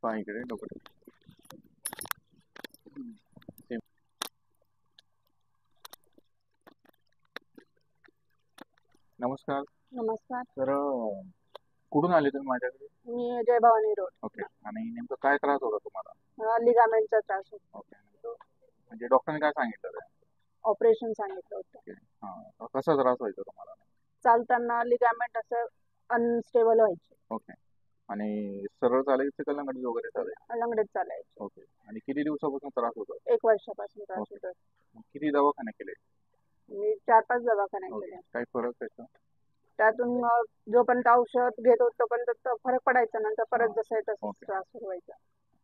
पाय इकडे डोकं. सेम. नमस्कार. नमस्कार. तर कुठून आले तुम्ही माझ्याकडे? मी जयभवानी रोड. ओके. आणि नेमकं काय त्रास होता तुम्हाला? लिगामेंटचा त्रास होता. ओके. म्हणजे डॉक्टरने काय सांगितलं? ऑपरेशन सांगितलं होतं. ओके. हां. कसा त्रास व्हायचा तुम्हाला? चालताना लिगामेंट असं अनस्टेबल व्हायचे. ओके. आणि सरळ चालायचं का लंगडत वगैरे चालायचं? लंगडत चालायचे. ओके. आणि किती दिवसापासून त्रास होता? 1 वर्षापासून त्रास ओके. होतो. किती दवाखाने केले? मी 4-5 दवाखाने ओके. केले. काही फरक त्याचा? त्यातून जोपर्यंत औषध घेत होतो तोपर्यंत फरक पडायचा, नंतर परत जसं आहे तसंच ओके. त्रास सुरू व्हायचा.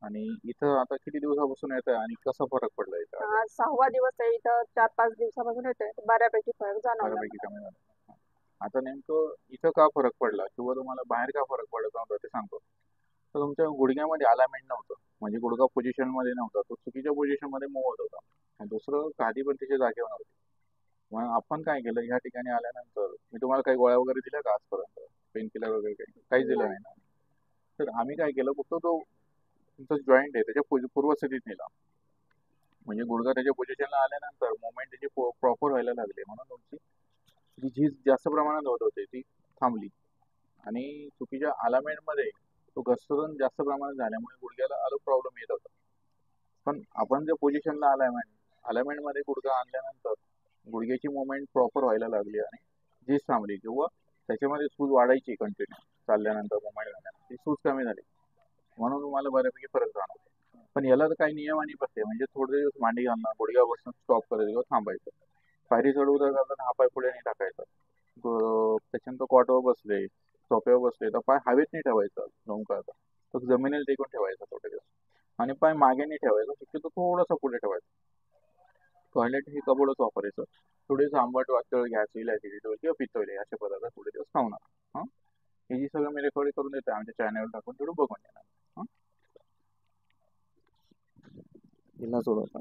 आणि इथं आता किती दिवसापासून येत आहे आणि कसा फरक पडला इथं? आज 6वा दिवस आहे इथं. 4-5 दिवसापासून येते. बऱ्यापैकी फरक जाणवला बऱ्यापैकी मला. कमी झालं. हां. आता नेमकं इथं का फरक पडला किंवा तुम्हाला बाहेर का फरक पडत नव्हता ते सांगतो. तर तुमच्या गुडघ्यामध्ये अलाइनमेंट नव्हतं. म्हणजे गुडघा पोझिशनमध्ये नव्हता. तो चुकीच्या पोझिशनमध्ये मूव्ह होत होता. आणि दुसरं गादी पण तिच्या जागेवर नव्हती. मग आपण काय केलं, ह्या ठिकाणी आल्यानंतर मी तुम्हाला काही गोळ्या वगैरे दिल्या का आजपर्यंत? पेन किलर वगैरे काहीच दिलं नाही. नाही ना? तर आम्ही काय केलं, फक्त तो तुमचा जॉईंट आहे त्याच्या पूर्वस्थितीत नेला. म्हणजे गुडघा त्याच्या पोझिशनला आल्यानंतर मुवमेंट त्याची प्रॉपर व्हायला लागली, म्हणून तुमची जी झीज जास्त प्रमाणात होत होती ती थांबली. आणि चुकीच्या अलाइनमेंटमध्ये तो घसरण जास्त प्रमाणात झाल्यामुळे गुडघ्याला प्रॉब्लेम येत होता. पण आपण ज्या पोझिशनला अलाइनमेंटमध्ये गुडघा आणल्यानंतर गुडघ्याची मुवमेंट प्रॉपर व्हायला लागली आणि झीज थांबली, किंवा त्याच्यामध्ये सूज वाढायची कंटिन्यू चालल्यानंतर मुवमेंट झाल्यानंतर ती सूज कमी झाली. म्हणून तुम्हाला बऱ्यापैकी फरक जाणवतो. पण याला तर काही नियम आणि पथ्य आहे. म्हणजे थोडे दिवस मांडी घालणं, गुडघ्यापासून स्टॉप करायचं किंवा थांबायचं. पायरी चढ उतर करताना हा पाय पुढे नाही टाकायचा. त्याच्यानंतर कॉटवर बसले, सोफ्यावर बसले तर पाय हवेत नाही ठेवायचा जाऊन करता. तर जमिनीला टेकून ठेवायचा थोडे दिवस. आणि पाय मागे नाही ठेवायचा, शक्यतो थोडासा पुढे ठेवायचा. टॉयलेट हे कबोडच वापरायचं. थोडेसं आंबट वातळ घ्यायचं, ऍसिडिटी होईल किंवा पित्त होईल अशा पदार्थ थोडे दिवस खाऊ नका. हां. हे जी सगळं मी रेकॉर्ड करून देते आमच्या चॅनलवर टाकून, तेवढं बघून येणार. हां. जिल्हा सोडवता.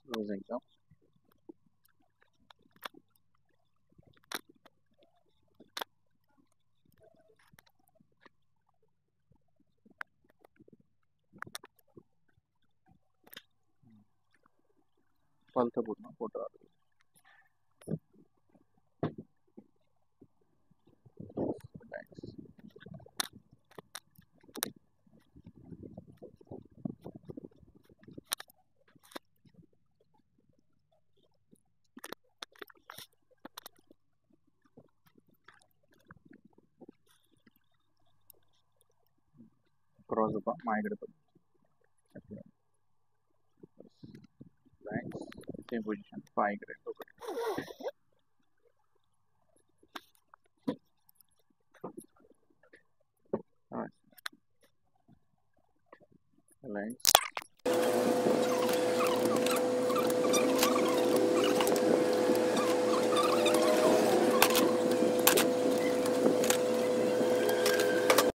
रोज एकदम चालतं पूर्ण पोटावर. क्रॉस होता माझ्याकडे पण. सेम पोझिशन पाय इकडे.